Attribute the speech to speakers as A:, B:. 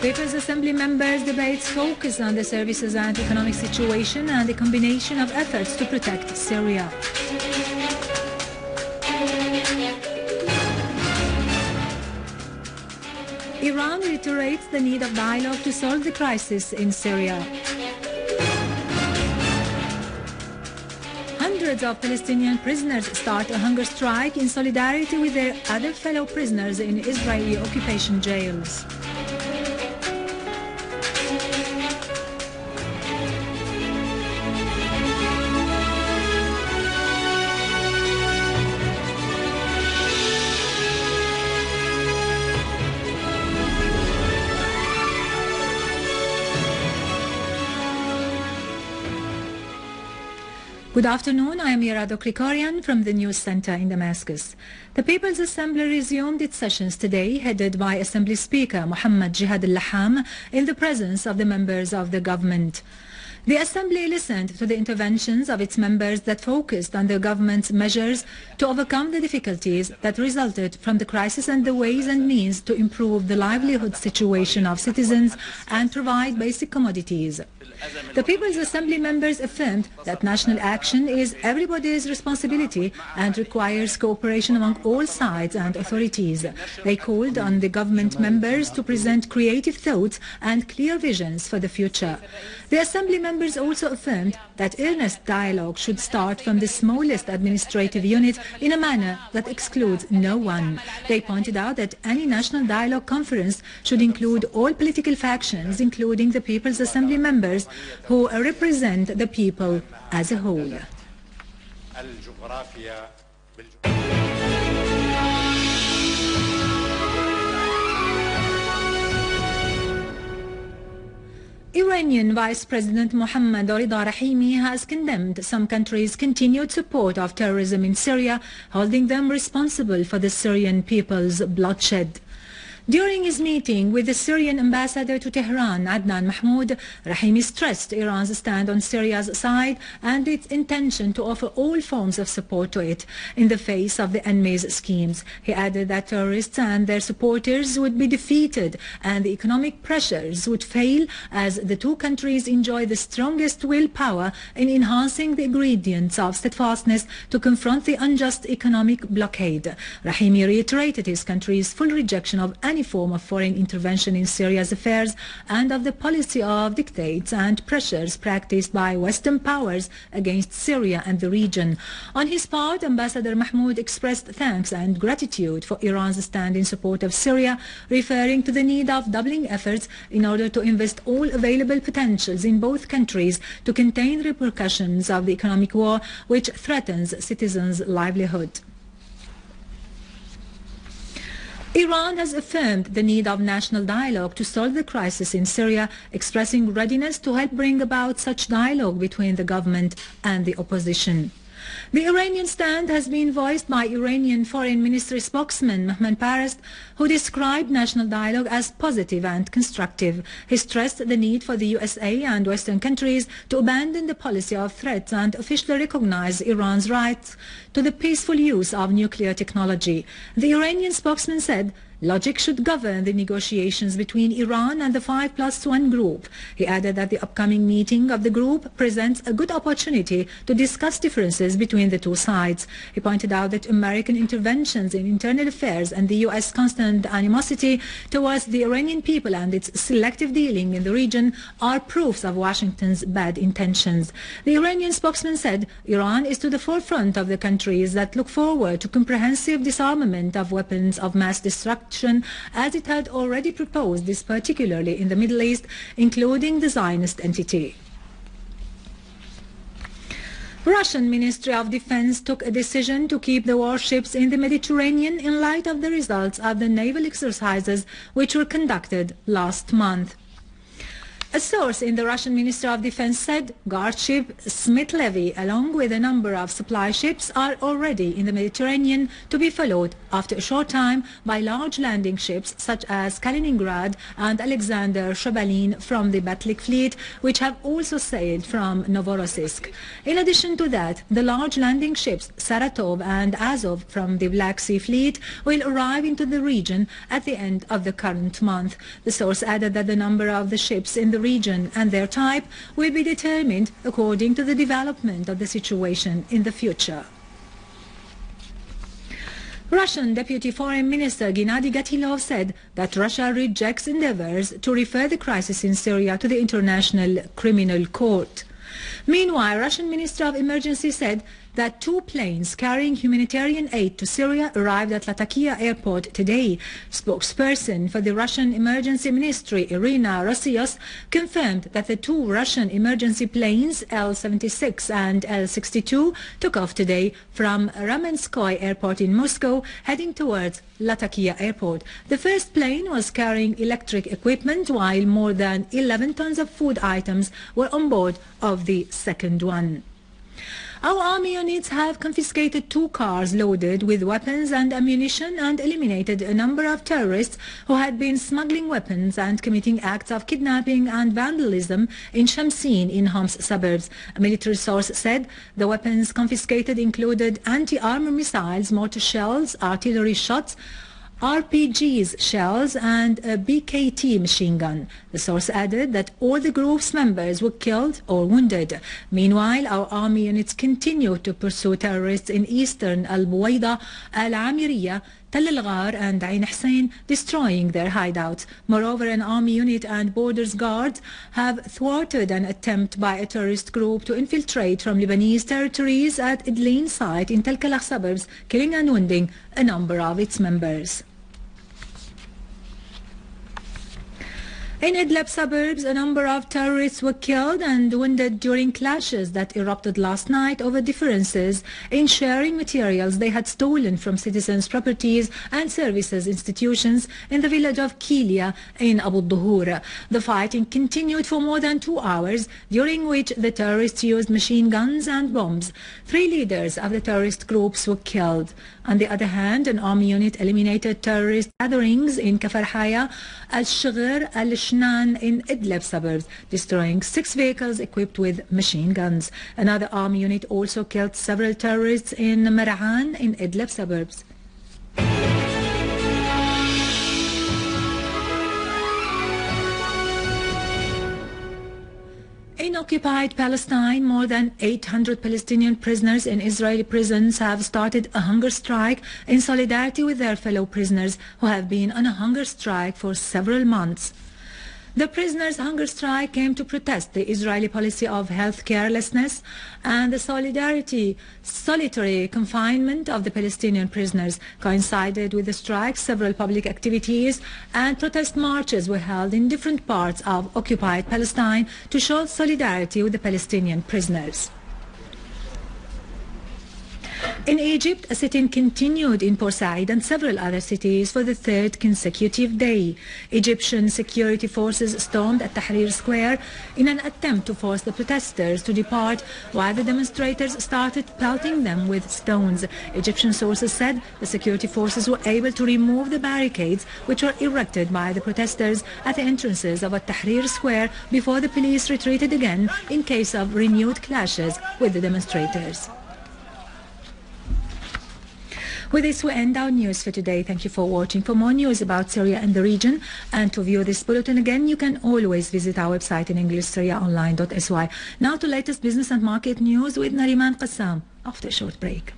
A: People's Assembly members' debates focus on the services and economic situation and the combination of efforts to protect Syria. Iran reiterates the need of dialogue to solve the crisis in Syria. Hundreds of Palestinian prisoners start a hunger strike in solidarity with their other fellow prisoners in Israeli occupation jails. Good afternoon, I am Irado Krikorian from the News Center in Damascus. The People's Assembly resumed its sessions today, headed by Assembly Speaker Muhammad Jihad al-Laham in the presence of the members of the government. The Assembly listened to the interventions of its members that focused on the government's measures to overcome the difficulties that resulted from the crisis and the ways and means to improve the livelihood situation of citizens and provide basic commodities. The People's Assembly members affirmed that national action is everybody's responsibility and requires cooperation among all sides and authorities. They called on the government members to present creative thoughts and clear visions for the future. The Assembly members also affirmed that earnest dialogue should start from the smallest administrative unit in a manner that excludes no one. They pointed out that any national dialogue conference should include all political factions, including the People's Assembly members, who represent the people as a whole. Iranian Vice President Mohammad Rida Rahimi has condemned some countries' continued support of terrorism in Syria, holding them responsible for the Syrian people's bloodshed. During his meeting with the Syrian ambassador to Tehran, Adnan Mahmoud, Rahimi stressed Iran's stand on Syria's side and its intention to offer all forms of support to it in the face of the enemy's schemes. He added that terrorists and their supporters would be defeated and the economic pressures would fail as the two countries enjoy the strongest willpower in enhancing the ingredients of steadfastness to confront the unjust economic blockade. Rahimi reiterated his country's full rejection of any form of foreign intervention in Syria's affairs and of the policy of dictates and pressures practiced by Western powers against Syria and the region. On his part, Ambassador Mahmoud expressed thanks and gratitude for Iran's stand in support of Syria, referring to the need of doubling efforts in order to invest all available potentials in both countries to contain the repercussions of the economic war which threatens citizens' livelihood. Iran has affirmed the need of national dialogue to solve the crisis in Syria, expressing readiness to help bring about such dialogue between the government and the opposition. The Iranian stand has been voiced by Iranian Foreign Ministry spokesman Mehman Parast, who described national dialogue as positive and constructive. He stressed the need for the USA and Western countries to abandon the policy of threats and officially recognize Iran's rights to the peaceful use of nuclear technology. The Iranian spokesman said, "Logic should govern the negotiations between Iran and the 5+1 group." He added that the upcoming meeting of the group presents a good opportunity to discuss differences between the two sides. He pointed out that American interventions in internal affairs and the U.S. constant animosity towards the Iranian people and its selective dealing in the region are proofs of Washington's bad intentions. The Iranian spokesman said Iran is to the forefront of the countries that look forward to comprehensive disarmament of weapons of mass destruction, as it had already proposed this particularly in the Middle East, including the Zionist entity. Russian Ministry of Defense took a decision to keep the warships in the Mediterranean in light of the results of the naval exercises which were conducted last month. A source in the Russian Ministry of Defense said guard ship Smith-Levy, along with a number of supply ships, are already in the Mediterranean, to be followed after a short time by large landing ships such as Kaliningrad and Alexander Shobalin from the Batlik fleet, which have also sailed from Novorossiysk. In addition to that, the large landing ships Saratov and Azov from the Black Sea fleet will arrive into the region at the end of the current month. The source added that the number of the ships in the region and their type will be determined according to the development of the situation in the future. Russian Deputy Foreign Minister Gennady Gatilov said that Russia rejects endeavors to refer the crisis in Syria to the International Criminal Court. Meanwhile, Russian Minister of Emergency said that 2 planes carrying humanitarian aid to Syria arrived at Lattakia airport today. Spokesperson for the Russian Emergency Ministry, Irina Rossios, confirmed that the 2 Russian emergency planes, L-76 and L-62, took off today from Ramenskoye airport in Moscow, heading towards Lattakia airport. The first plane was carrying electric equipment, while more than 11 tons of food items were on board of the second one. Our army units have confiscated 2 cars loaded with weapons and ammunition and eliminated a number of terrorists who had been smuggling weapons and committing acts of kidnapping and vandalism in Shamsin in Homs suburbs. A military source said the weapons confiscated included anti-armor missiles, mortar shells, artillery shots, RPGs shells and a BKT machine gun. The source added that all the group's members were killed or wounded. Meanwhile, our army units continue to pursue terrorists in eastern Al-Buwaida, Al-Amiriya, Tal al-Ghar and Ain Hussein, destroying their hideouts. Moreover, an army unit and borders guards have thwarted an attempt by a terrorist group to infiltrate from Lebanese territories at Idlin site in Tel Kalakh suburbs, killing and wounding a number of its members. In Idlib suburbs, a number of terrorists were killed and wounded during clashes that erupted last night over differences in sharing materials they had stolen from citizens' properties and services institutions in the village of Kilia in Abu Dhuhur. The fighting continued for more than 2 hours, during which the terrorists used machine guns and bombs. 3 leaders of the terrorist groups were killed. On the other hand, an army unit eliminated terrorist gatherings in Kafarhaya, Al-Shghir, Al-Shnan in Idlib suburbs, destroying 6 vehicles equipped with machine guns. Another army unit also killed several terrorists in Mar'an in Idlib suburbs. In occupied Palestine, more than 800 Palestinian prisoners in Israeli prisons have started a hunger strike in solidarity with their fellow prisoners who have been on a hunger strike for several months. The prisoners' hunger strike came to protest the Israeli policy of health carelessness and the solitary confinement of the Palestinian prisoners. Coincided with the strike, several public activities and protest marches were held in different parts of occupied Palestine to show solidarity with the Palestinian prisoners. In Egypt, a sit-in continued in Port Said and several other cities for the 3rd consecutive day. Egyptian security forces stormed at Tahrir Square in an attempt to force the protesters to depart, while the demonstrators started pelting them with stones. Egyptian sources said the security forces were able to remove the barricades which were erected by the protesters at the entrances of Tahrir Square before the police retreated again in case of renewed clashes with the demonstrators. With this, we end our news for today. Thank you for watching. For more news about Syria and the region, and to view this bulletin again, you can always visit our website in English, syriaonline.sy. Now to latest business and market news with Nariman Qassam after a short break.